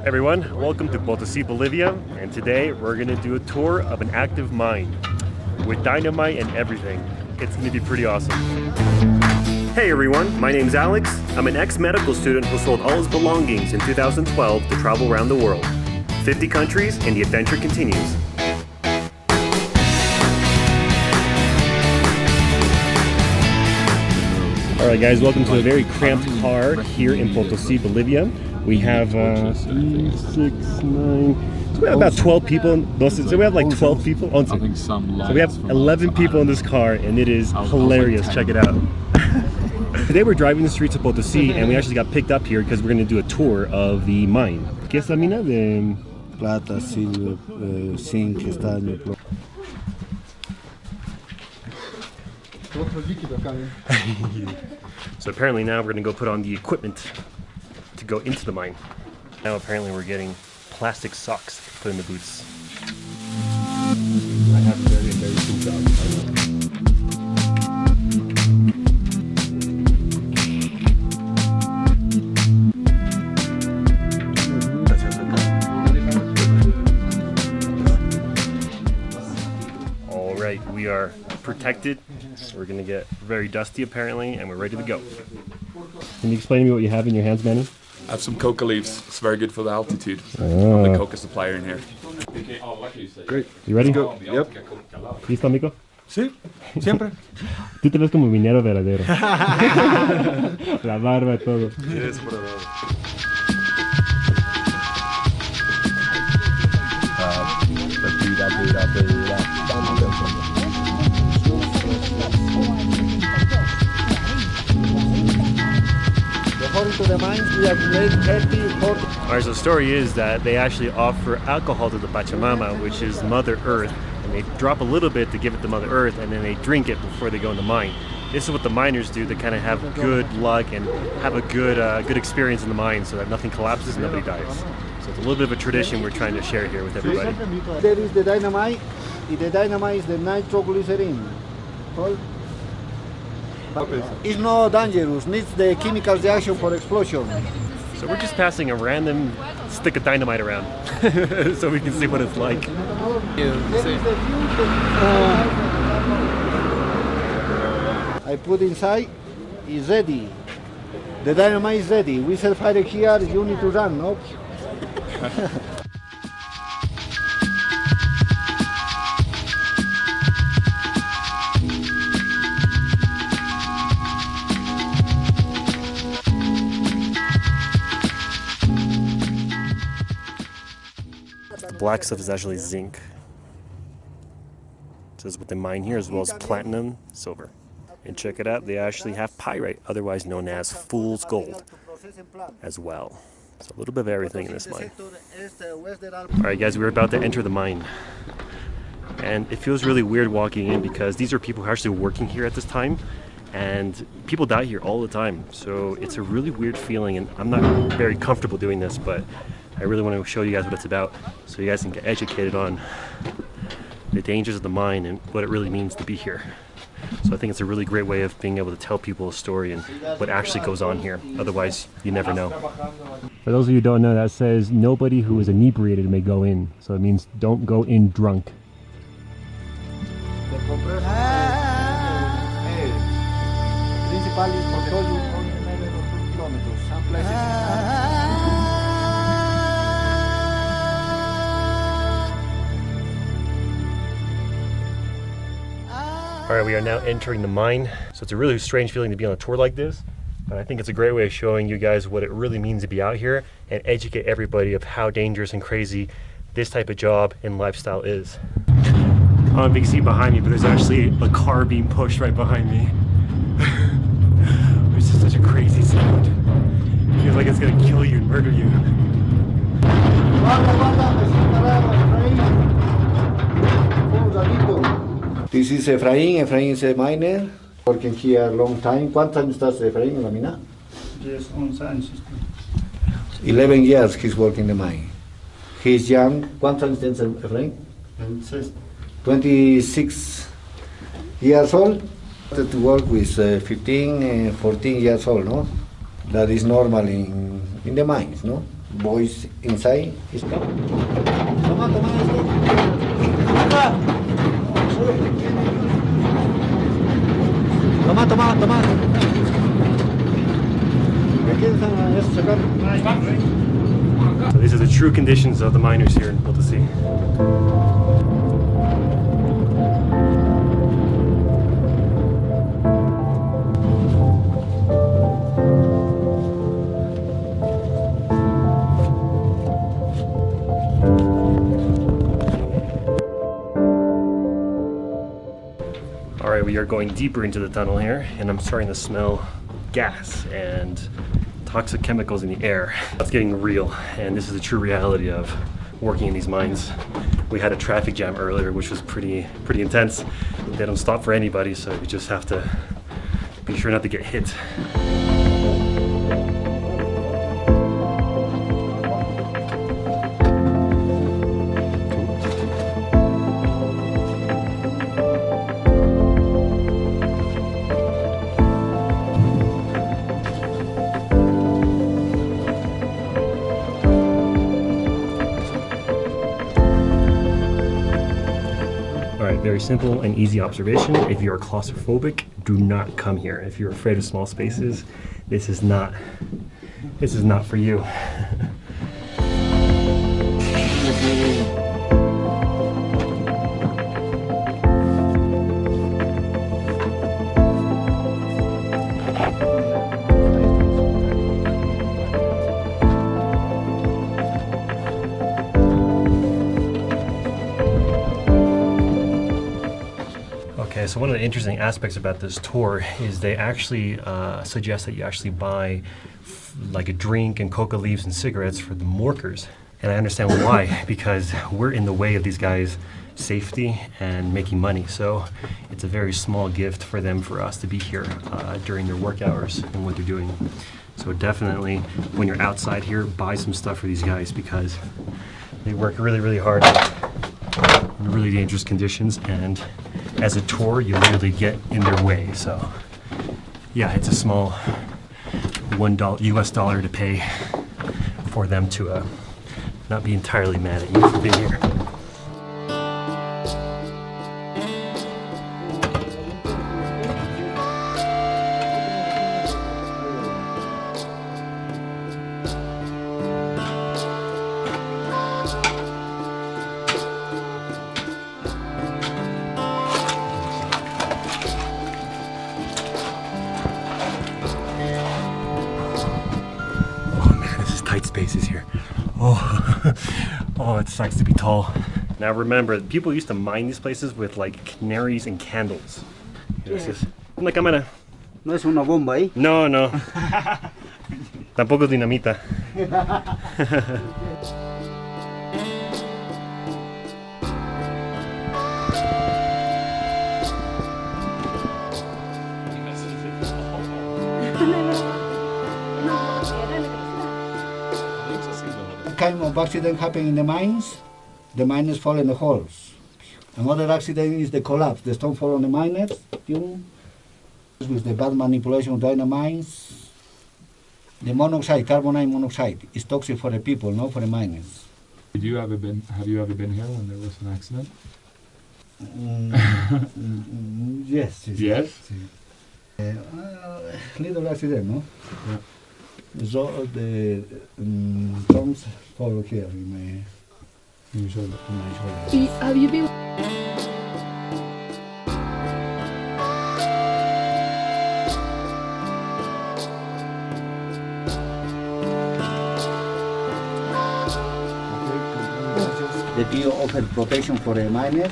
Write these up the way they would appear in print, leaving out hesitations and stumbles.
Everyone, welcome to Potosi Bolivia, and today we're going to do a tour of an active mine with dynamite and everything. It's going to be pretty awesome. Hey everyone, my name's Alex. I'm an ex-medical student who sold all his belongings in 2012 to travel around the world. 50 countries, and the adventure continues. Alright guys, welcome to a very cramped car here in Potosi, Bolivia. We have 3, 6, 9, so we have about 12 people. So we have like 12 people. So we have 11 people in this car, and it is hilarious. Check it out. Today we're driving the streets of Potosi, and we actually got picked up here because we're going to do a tour of the mine. ¿Qué es la mina de plata, silver, zinc, estaño? So apparently now we're going to go put on the equipment to go into the mine. Now apparently we're getting plastic socks put in the boots. I have very embarrassing socks. All right, we are protected. We're gonna get very dusty apparently, and we're ready to go. Can you explain to me what you have in your hands, Manny? I have some coca leaves. It's very good for the altitude. I'm the coca supplier in here. Great. You ready? Go. Yep. ¿Listo, amigo? Sí, siempre. Tú te ves como minero verdadero. La barba y todo. According to the mines, we have made 30, 40. Alright, so the story is that they actually offer alcohol to the Pachamama, which is Mother Earth, and they drop a little bit to give it to Mother Earth, and then they drink it before they go in the mine. This is what the miners do to kind of have good luck and have a good experience in the mine so that nothing collapses and nobody dies. So it's a little bit of a tradition we're trying to share here with everybody. There is the dynamite, and the dynamite is the nitroglycerin. It's not dangerous, needs the chemical reaction for explosion. So we're just passing a random stick of dynamite around so we can see what it's like. I put inside, it's ready. The dynamite is ready. We set fire here, you need to run, no? Black stuff is actually zinc. So this is what they mine here, as well as platinum, silver. And check it out, they actually have pyrite, otherwise known as fool's gold, as well. So a little bit of everything in this mine. Alright guys, we're about to enter the mine. And it feels really weird walking in because these are people who are actually working here at this time. And people die here all the time. So it's a really weird feeling, and I'm not very comfortable doing this, but I really want to show you guys what it's about so you guys can get educated on the dangers of the mine and what it really means to be here. So I think it's a really great way of being able to tell people a story and what actually goes on here. Otherwise, you never know. For those of you who don't know, that says nobody who is inebriated may go in. So it means don't go in drunk. Alright, we are now entering the mine. So it's a really strange feeling to be on a tour like this, but I think it's a great way of showing you guys what it really means to be out here and educate everybody of how dangerous and crazy this type of job and lifestyle is. I don't know if you can see behind me, but there's actually a car being pushed right behind me. Which is such a crazy sound. It feels like it's gonna kill you and murder you. This is Efraín. Efraín is a miner, working here a long time. ¿Cuántos años estás, Efraín, en la mina? 11 años. 11 years he's working the mine. He's young. ¿Cuántos años tienes, Efraín? 26 years old. Started to work with 15, 14 years old, no? That is normal in the mines, no? boys inside. Toma esto. Toma. So these are the true conditions of the miners here in Potosi. Alright, we are going deeper into the tunnel here, and I'm starting to smell gas and toxic chemicals in the air. That's getting real, and this is the true reality of working in these mines. We had a traffic jam earlier, which was pretty intense. They don't stop for anybody, so you just have to be sure not to get hit. Very simple and easy observation. If you are claustrophobic, do not come here. If you're afraid of small spaces, this is not for you. Okay, so one of the interesting aspects about this tour is they actually suggest that you actually buy like a drink and coca leaves and cigarettes for the workers. And I understand why, because we're in the way of these guys' safety and making money. So it's a very small gift for them, for us to be here during their work hours and what they're doing. So definitely, when you're outside here, buy some stuff for these guys, because they work really hard in really dangerous conditions, and as a tour, you literally get in their way. So yeah, it's a small $1 US dollar to pay for them to not be entirely mad at you for being here. Tight spaces here. Oh, it sucks to be tall. Now remember, people used to mine these places with like canaries and candles. You know, it's just, una cámara. No es una bomba, ¿eh? No. Tampoco es dinamita. Kind of accident happen in the mines, the miners fall in the holes. Another accident is the collapse, the stone fall on the miners. With the bad manipulation of dynamines, the monoxide, carbonate monoxide, is toxic for the people, not for the miners. Have you ever been here when there was an accident? Yes. Yes? Little accident, no? Yeah. So the stones fall here in my shoulder. Have you been? The deal offered protection for the miners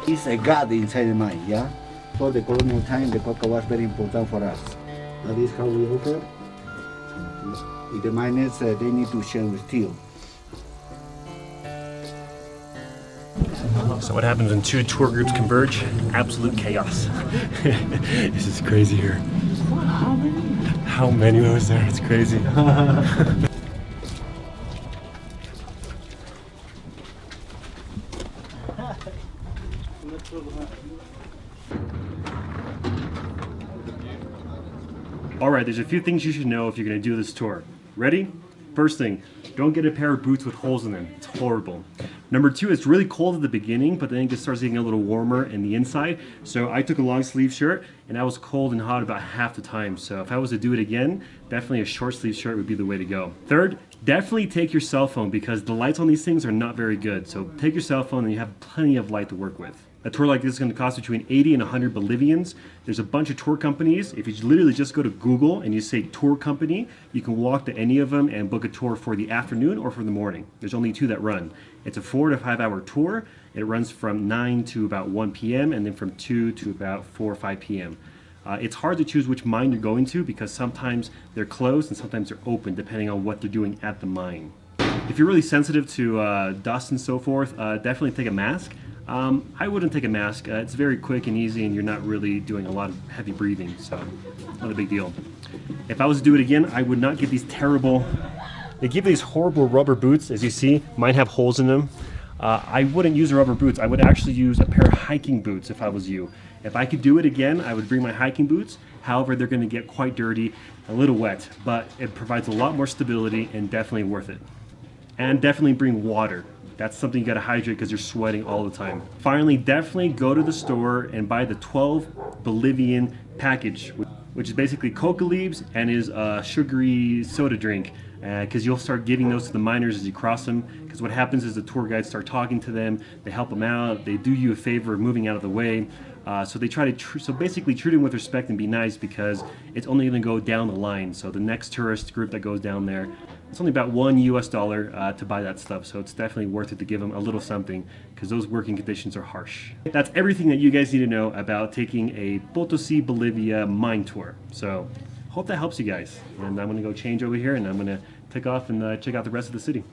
is a god inside the mine, yeah? For the colonial time, the coca was very important for us. That is how we offer. If the miners, they need to share with steel. So what happens when two tour groups converge? Absolute chaos. This is crazy here. How many was there? It's crazy. All right, there's a few things you should know if you're going to do this tour. Ready? First thing, don't get a pair of boots with holes in them. It's horrible. Number two, it's really cold at the beginning, but then it just starts getting a little warmer in the inside. So I took a long sleeve shirt and I was cold and hot about half the time. So if I was to do it again, definitely a short sleeve shirt would be the way to go. Third, definitely take your cell phone because the lights on these things are not very good. So take your cell phone and you have plenty of light to work with. A tour like this is going to cost between 80 and 100 Bolivians. There's a bunch of tour companies. If you literally just go to Google and you say tour company, you can walk to any of them and book a tour for the afternoon or for the morning. There's only two that run. It's a 4 to 5 hour tour. It runs from 9 to about 1 p.m. and then from 2 to about 4 or 5 p.m. It's hard to choose which mine you're going to because sometimes they're closed and sometimes they're open depending on what they're doing at the mine. If you're really sensitive to dust and so forth, definitely take a mask. I wouldn't take a mask. It's very quick and easy and you're not really doing a lot of heavy breathing, so not a big deal. If I was to do it again, I would not get these terrible, they give these horrible rubber boots. As you see, mine have holes in them. I wouldn't use rubber boots. I would actually use a pair of hiking boots if I was you. If I could do it again, I would bring my hiking boots. However, they're going to get quite dirty, a little wet, but it provides a lot more stability and definitely worth it. And definitely bring water. That's something you gotta hydrate because you're sweating all the time. Finally, definitely go to the store and buy the 12 Bolivian package, which is basically coca leaves and is a sugary soda drink. Because you'll start giving those to the miners as you cross them. Because what happens is the tour guides start talking to them, they help them out, they do you a favor of moving out of the way. So they try to, basically treat them with respect and be nice because it's only going to go down the line. So the next tourist group that goes down there, it's only about $1 US to buy that stuff. So it's definitely worth it to give them a little something because those working conditions are harsh. That's everything that you guys need to know about taking a Potosi Bolivia mine tour. So hope that helps you guys. And I'm going to go change over here and I'm going to take off and check out the rest of the city.